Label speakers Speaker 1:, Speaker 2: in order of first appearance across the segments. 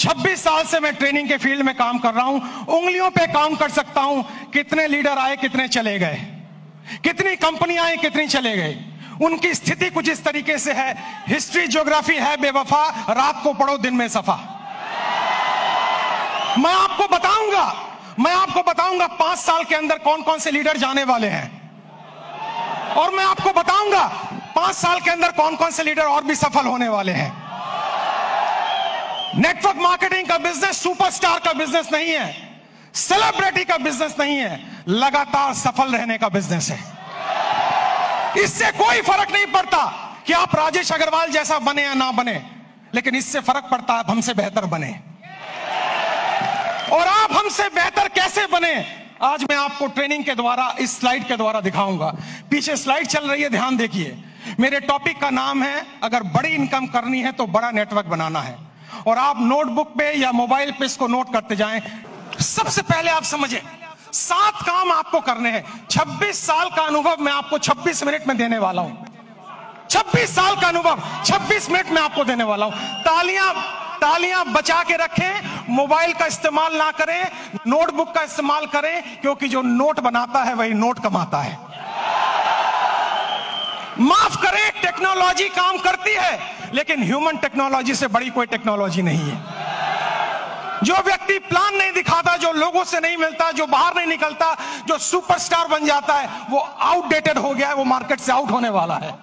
Speaker 1: 26 साल से मैं ट्रेनिंग के फील्ड में काम कर रहा हूं। उंगलियों पे काम कर सकता हूं कितने लीडर आए, कितने चले गए, कितनी कंपनियां आई, कितनी चले गए। उनकी स्थिति कुछ इस तरीके से है। हिस्ट्री ज्योग्राफी है बेवफा, रात को पढ़ो दिन में सफा। मैं आपको बताऊंगा 5 साल के अंदर कौन कौन से लीडर जाने वाले हैं, और मैं आपको बताऊंगा 5 साल के अंदर कौन कौन से लीडर और भी सफल होने वाले हैं। नेटवर्क मार्केटिंग का बिजनेस सुपरस्टार का बिजनेस नहीं है, सेलिब्रिटी का बिजनेस नहीं है, लगातार सफल रहने का बिजनेस है। इससे कोई फर्क नहीं पड़ता कि आप राजेश अग्रवाल जैसा बने या ना बने, लेकिन इससे फर्क पड़ता है आप हमसे बेहतर बने। और आप हमसे बेहतर कैसे बने, आज मैं आपको ट्रेनिंग के द्वारा, इस स्लाइड के द्वारा दिखाऊंगा। पीछे स्लाइड चल रही है, ध्यान देखिए। मेरे टॉपिक का नाम है, अगर बड़ी इनकम करनी है तो बड़ा नेटवर्क बनाना है। और आप नोटबुक पे या मोबाइल पे इसको नोट करते जाएं। सबसे पहले आप समझें, 7 काम आपको करने हैं। 26 साल का अनुभव मैं आपको 26 मिनट में देने वाला हूं। 26 साल का अनुभव 26 मिनट में आपको देने वाला हूं। तालियां बचा के रखें, मोबाइल का इस्तेमाल ना करें, नोटबुक का इस्तेमाल करें, क्योंकि जो नोट बनाता है वही नोट कमाता है। माफ करें, टेक्नोलॉजी काम करती है, लेकिन ह्यूमन टेक्नोलॉजी से बड़ी कोई टेक्नोलॉजी नहीं है। जो व्यक्ति प्लान नहीं दिखाता, जो लोगों से नहीं मिलता, जो बाहर नहीं निकलता, जो सुपरस्टार बन जाता है, वो आउटडेटेड हो गया है, वो मार्केट से आउट होने वाला है।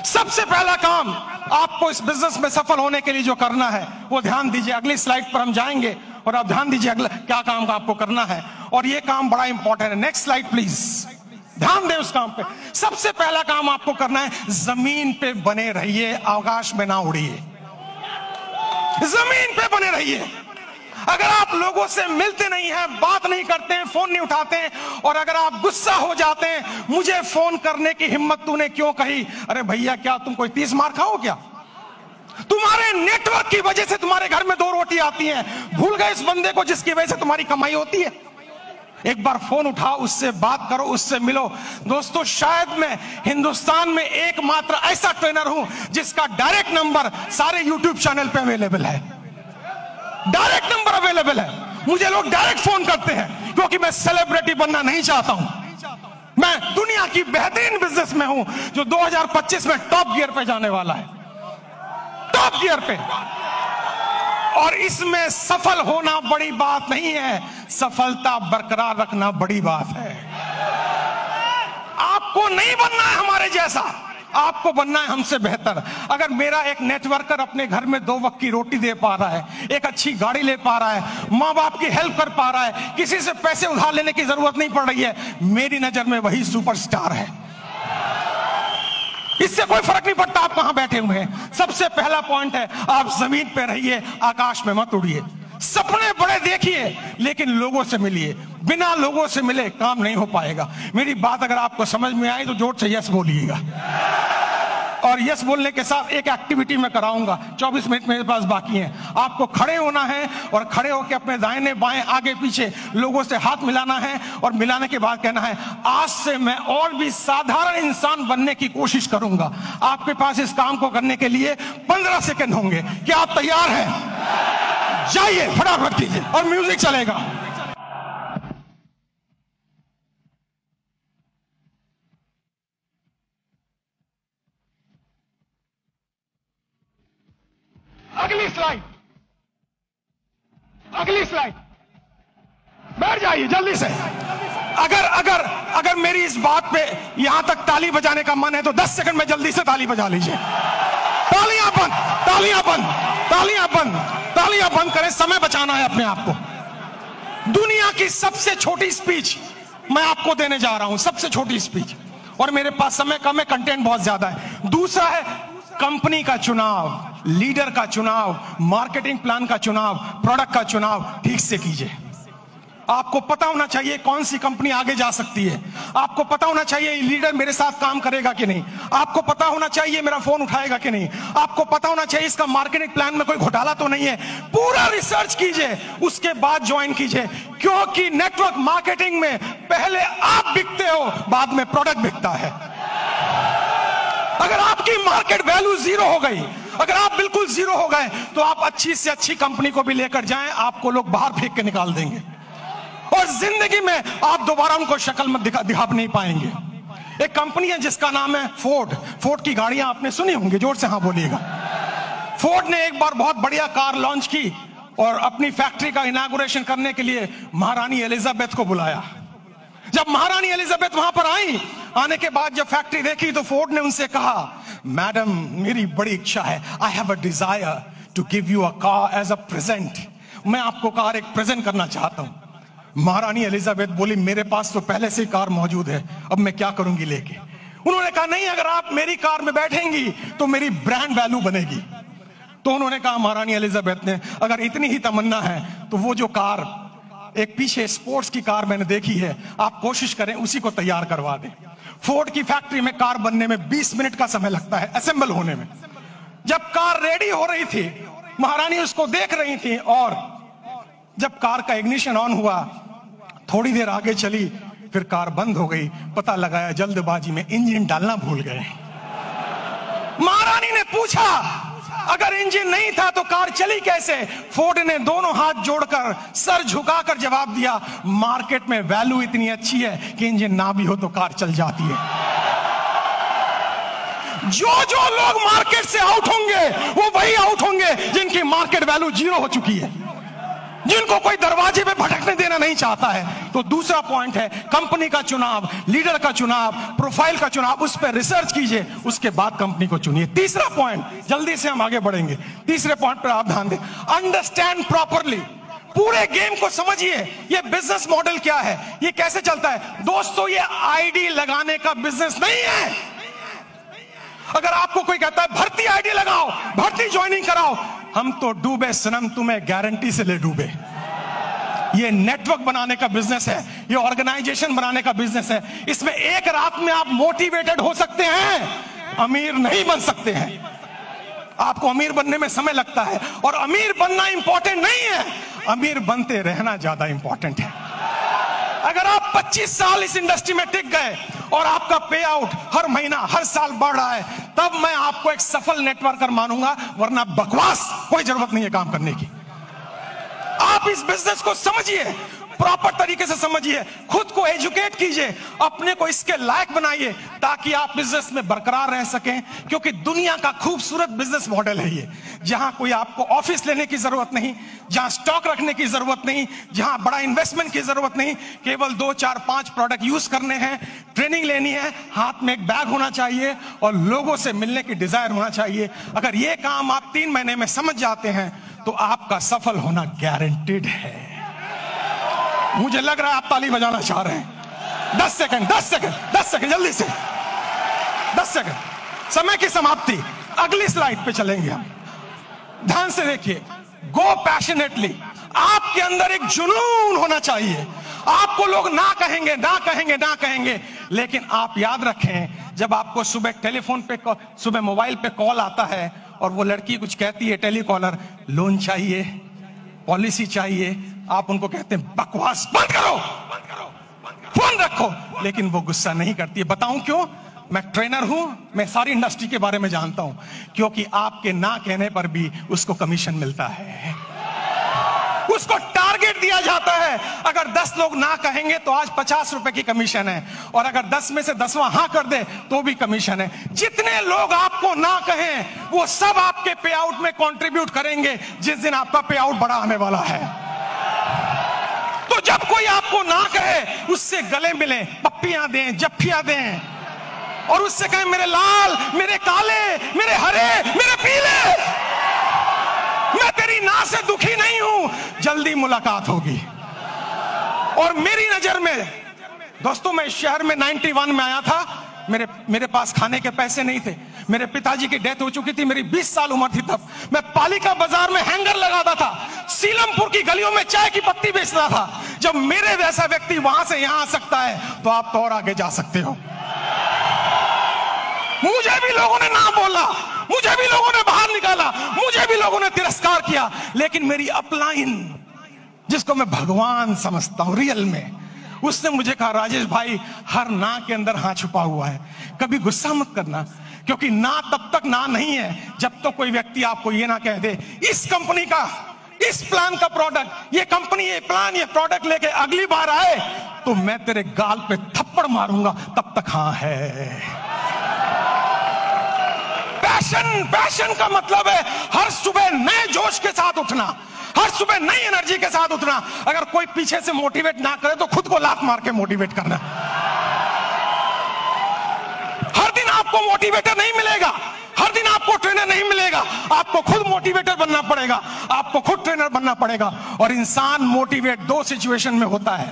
Speaker 1: सबसे पहला काम आपको इस बिजनेस में सफल होने के लिए जो करना है वो ध्यान दीजिए। अगली स्लाइड पर हम जाएंगे और आप ध्यान दीजिए अगला क्या काम का आपको करना है, और ये काम बड़ा इंपॉर्टेंट है। नेक्स्ट स्लाइड प्लीज, ध्यान दें उस काम पे। सबसे पहला काम आपको करना है, जमीन पे बने रहिए, आकाश में ना उड़िए। जमीन पे बने रहिए। अगर आप लोगों से मिलते नहीं हैं, बात नहीं करते हैं, फोन नहीं उठाते हैं, और अगर आप गुस्सा हो जाते हैं, मुझे फोन करने की हिम्मत तूने क्यों कही, अरे भैया क्या तुम कोई 30 मार खाओ क्या? तुम्हारे नेटवर्क की वजह से तुम्हारे घर में 2 रोटी आती हैं। भूल गए इस बंदे को जिसकी वजह से तुम्हारी कमाई होती है? एक बार फोन उठाओ, उससे बात करो, उससे मिलो। दोस्तों, शायद मैं हिंदुस्तान में एकमात्र ऐसा ट्रेनर हूं जिसका डायरेक्ट नंबर सारे यूट्यूब चैनल पे अवेलेबल है। डायरेक्ट नंबर अवेलेबल है। मुझे लोग डायरेक्ट फोन करते हैं, क्योंकि मैं सेलिब्रिटी बनना नहीं चाहता हूं। मैं दुनिया की बेहतरीन बिजनेस में हूं, जो 2025 में टॉप गियर पे जाने वाला है, टॉप गियर पे। और इसमें सफल होना बड़ी बात नहीं है, सफलता बरकरार रखना बड़ी बात है। आपको नहीं बनना है हमारे जैसा, आपको बनना है हमसे बेहतर। अगर मेरा एक नेटवर्कर अपने घर में 2 वक्त की रोटी दे पा रहा है, एक अच्छी गाड़ी ले पा रहा है, माँ बाप की हेल्प कर पा रहा है, किसी से पैसे उधार लेने की जरूरत नहीं पड़ रही है, मेरी नजर में वही सुपरस्टार है। इससे कोई फर्क नहीं पड़ता आप कहां बैठे हुए हैं। सबसे पहला पॉइंट है, आप जमीन पे रहिए, आकाश में मत उड़िए। सपने बड़े देखिए, लेकिन लोगों से मिलिए। बिना लोगों से मिले काम नहीं हो पाएगा। मेरी बात अगर आपको समझ में आई तो जोर से यस बोलिएगा। और यस बोलने के साथ एक एक्टिविटी मैं कराऊंगा। 24 मिनट मेरे पास बाकी है। आपको खड़े होना है और खड़े होकर अपने दाहिने बाएं आगे पीछे लोगों से हाथ मिलाना है, और मिलाने के बाद कहना है, आज से मैं और भी साधारण इंसान बनने की कोशिश करूंगा। आपके पास इस काम को करने के लिए 15 सेकंड होंगे। क्या आप तैयार हैं? जाइए, फटाफट कीजिए, और म्यूजिक चलेगा। अगली स्लाइड, अगली स्लाइड, बैठ जाइए जल्दी से। अगर मेरी इस बात पे यहां तक ताली बजाने का मन है तो 10 सेकंड में जल्दी से ताली बजा लीजिए। तालियां बंद, तालियां बंद, तालियां बंद, तालियां बंद करें, समय बचाना है अपने आप को। दुनिया की सबसे छोटी स्पीच मैं आपको देने जा रहा हूं, सबसे छोटी स्पीच, और मेरे पास समय कम है, कंटेंट बहुत ज्यादा है। दूसरा है कंपनी का चुनाव, लीडर का चुनाव, मार्केटिंग प्लान का चुनाव, प्रोडक्ट का चुनाव ठीक से कीजिए। आपको पता होना चाहिए कौन सी कंपनी आगे जा सकती है। आपको पता होना चाहिए लीडर मेरे साथ काम करेगा कि नहीं। आपको पता होना चाहिए मेरा फोन उठाएगा कि नहीं। आपको पता होना चाहिए इसका मार्केटिंग प्लान में कोई घोटाला तो नहीं है। पूरा रिसर्च कीजिए, उसके बाद ज्वाइन कीजिए, क्योंकि नेटवर्क मार्केटिंग में पहले आप बिकते हो, बाद में प्रोडक्ट बिकता है। अगर आपकी मार्केट वैल्यू 0 हो गई, अगर आप बिल्कुल जीरो हो गए तो आप अच्छी से अच्छी कंपनी को भी लेकर जाएं, आपको लोग बाहर फेंक के निकाल देंगे और जिंदगी में आप दोबारा उनको शक्ल में दिखा नहीं पाएंगे। एक कंपनी है जिसका नाम है फोर्ड। फोर्ड की गाड़ियां आपने सुनी होंगी, जोर से हाँ बोलिएगा। फोर्ड ने एक बार बहुत बढ़िया कार लॉन्च की और अपनी फैक्ट्री का इनॉग्रेशन करने के लिए महारानी एलिजाबेथ को बुलाया। जब महारानी एलिजाबेथ वहां पर आई, आने के बाद जब फैक्ट्री देखी तो फोर्ड ने उनसे कहा, मैडम मेरी बड़ी इच्छा है, I have a desire to give you a car as a present. मैं आपको कार एक प्रेजेंट करना चाहता हूं। महारानी एलिजाबेथ बोली, मेरे पास तो पहले से ही कार मौजूद है, अब मैं क्या करूंगी लेके। उन्होंने कहा, नहीं, अगर आप मेरी कार में बैठेंगी तो मेरी ब्रांड वैल्यू बनेगी। तो उन्होंने कहा, महारानी एलिजाबेथ ने, अगर इतनी ही तमन्ना है तो वो जो कार एक पीछे स्पोर्ट्स की कार मैंने देखी है, आप कोशिश करें उसी को तैयार करवा दें। फोर्ड की फैक्ट्री में कार बनने में 20 मिनट का समय लगता है, असेंबल होने में। जब कार रेडी हो रही थी, महारानी उसको देख रही थी और जब कार का इग्निशन ऑन हुआ, थोड़ी देर आगे चली, फिर कार बंद हो गई। पता लगाया जल्दबाजी में इंजन डालना भूल गए। महारानी ने पूछा, अगर इंजन नहीं था तो कार चली कैसे? फोर्ड ने दोनों हाथ जोड़कर सर झुकाकर जवाब दिया, मार्केट में वैल्यू इतनी अच्छी है कि इंजन ना भी हो तो कार चल जाती है। जो लोग मार्केट से आउट होंगे वो वही आउट होंगे जिनकी मार्केट वैल्यू जीरो हो चुकी है, जिनको कोई दरवाजे पे भटकने देना नहीं चाहता है। तो दूसरा पॉइंट है कंपनी का चुनाव, लीडर का चुनाव, प्रोफाइल का चुनाव, उस पर रिसर्च कीजिए, उसके बाद कंपनी को चुनिए। तीसरा पॉइंट, जल्दी से हम आगे बढ़ेंगे, तीसरे पॉइंट पर आप ध्यान दें, अंडरस्टैंड प्रॉपरली। पूरे गेम को समझिए, ये बिजनेस मॉडल क्या है, ये कैसे चलता है। दोस्तों, ये आईडी लगाने का बिजनेस नहीं है। अगर आपको कोई कहता है भर्ती आईडी लगाओ, भर्ती ज्वाइनिंग कराओ, हम तो डूबे सनम, तुम्हें गारंटी से ले डूबे। ये नेटवर्क बनाने का बिजनेस है, ये ऑर्गेनाइजेशन बनाने का बिजनेस है। इसमें एक रात में आप मोटिवेटेड हो सकते हैं, अमीर नहीं बन सकते हैं। आपको अमीर बनने में समय लगता है और अमीर बनना इंपॉर्टेंट नहीं है, अमीर बनते रहना ज्यादा इंपॉर्टेंट है। अगर आप 25 साल इस इंडस्ट्री में टिक गए और आपका पे आउट हर महीना हर साल बढ़ रहा है, तब मैं आपको एक सफल नेटवर्कर मानूंगा, वरना बकवास कोई जरूरत नहीं है काम करने की। आप इस बिजनेस को समझिए, प्रॉपर तरीके से समझिए, खुद को एजुकेट कीजिए, अपने को इसके लायक बनाइए ताकि आप बिजनेस में बरकरार रह सकें। क्योंकि दुनिया का खूबसूरत बिजनेस मॉडल है ये, जहां कोई आपको ऑफिस लेने की जरूरत नहीं, जहां स्टॉक रखने की जरूरत नहीं, जहां बड़ा इन्वेस्टमेंट की जरूरत नहीं, केवल 2, 4, 5 प्रोडक्ट यूज करने हैं, ट्रेनिंग लेनी है, हाथ में एक बैग होना चाहिए और लोगों से मिलने की डिजायर होना चाहिए। अगर ये काम आप 3 महीने में समझ जाते हैं तो आपका सफल होना गारंटेड है। मुझे लग रहा है आप ताली बजाना चाह रहे हैं। 10 सेकंड, 10 सेकंड, 10 सेकंड, जल्दी से 10 सेकंड, समय की समाप्ति। अगली स्लाइड पे चलेंगे हम। ध्यान से देखिए, गो पैशनेटली। आपके अंदर एक जुनून होना चाहिए। आपको लोग ना कहेंगे, ना कहेंगे, ना कहेंगे, लेकिन आप याद रखें, जब आपको सुबह टेलीफोन पे, सुबह मोबाइल पे कॉल आता है और वो लड़की कुछ कहती है, टेलीकॉलर, लोन चाहिए, पॉलिसी चाहिए, आप उनको कहते हैं बकवास बंद करो, फोन रखो, लेकिन वो गुस्सा नहीं करती है। बताऊं क्यों? मैं ट्रेनर हूं, मैं सारी इंडस्ट्री के बारे में जानता हूं। क्योंकि आपके ना कहने पर भी उसको कमीशन मिलता है, उसको टारगेट दिया जाता है। अगर 10 लोग ना कहेंगे तो आज 50 रुपए की कमीशन है, और अगर 10 में से 10वां हाँ कर दे तो भी कमीशन है। जितने लोग आपको ना कहें वो सब आपके पे आउट में कंट्रीब्यूट करेंगे जिस दिन आपका पे आउट बड़ा आने वाला है। तो जब कोई आपको ना कहे, उससे गले मिले, पप्पियां दें, जफ्फियां दें, और उससे कहें मेरे लाल, मेरे काले, मेरे हरे, मेरे पीले, मैं तेरी ना से दुखी नहीं हूं, जल्दी मुलाकात होगी। और मेरी नजर में दोस्तों, मैं इस शहर में 91 में आया था, मेरे पास खाने के पैसे नहीं थे, मेरे पिताजी की डेथ हो चुकी थी, मेरी 20 साल उम्र थी तब। मैं पालिका बाजार में हैंगर लगाता था, सीलमपुर की गलियों में चाय की पत्ती बेचता था। जब मेरे जैसा व्यक्ति वहां से यहां आ सकता है तो आप तो और आगे जा सकते हो। मुझे भी लोगों ने ना बोला, मुझे भी लोगों ने बाहर निकाला, मुझे भी लोगों ने तिरस्कार किया, लेकिन मेरी अपलाइन, जिसको मैं भगवान समझता हूं रियल में, उसने मुझे कहा, राजेश भाई, हर ना के अंदर हाँ छुपा हुआ है, कभी गुस्सा मत करना, क्योंकि ना तब तक ना नहीं है जब तो कोई व्यक्ति आपको ये ना कह दे इस कंपनी का, इस प्लान का प्रोडक्ट, ये कंपनी, ये प्लान, ये प्रोडक्ट लेके अगली बार आए तो मैं तेरे गाल पे थप्पड़ मारूंगा, तब तक हाँ है। पैशन का मतलब है हर सुबह नए जोश के साथ उठना, हर सुबह नई एनर्जी के साथ उठना। अगर कोई पीछे से मोटिवेट ना करे तो खुद को लात मार के मोटिवेट करना। हर दिन आपको मोटिवेटर नहीं मिलेगा, हर दिन आपको ट्रेनर नहीं मिलेगा, आपको खुद मोटिवेटर बनना पड़ेगा, आपको खुद ट्रेनर बनना पड़ेगा। और इंसान मोटिवेट दो सिचुएशन में होता है।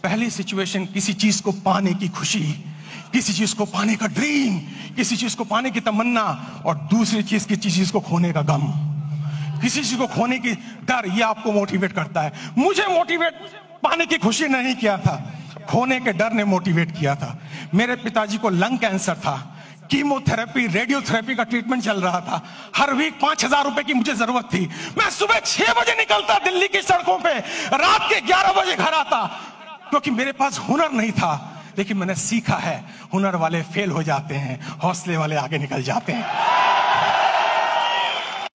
Speaker 1: पहली सिचुएशन किसी चीज को पाने की खुशी, किसी चीज को पाने का ड्रीम, किसी चीज को पाने की तमन्ना, और दूसरी चीज किसी चीज को खोने का गम, किसी चीज को खोने की डर, ये आपको मोटिवेट करता है। मुझे मोटिवेट पाने की खुशी नहीं किया था, खोने के डर ने मोटिवेट किया था। मेरे पिताजी को लंग कैंसर था, कीमोथेरेपी, रेडियोथेरेपी का ट्रीटमेंट चल रहा था। हर वीक 5,000 रुपए की मुझे जरूरत थी। मैं सुबह 6 बजे निकलता दिल्ली की सड़कों पे, रात के 11 बजे घर आता, क्योंकि मेरे पास हुनर नहीं था। लेकिन मैंने सीखा है, हुनर वाले फेल हो जाते हैं, हौसले वाले आगे निकल जाते हैं।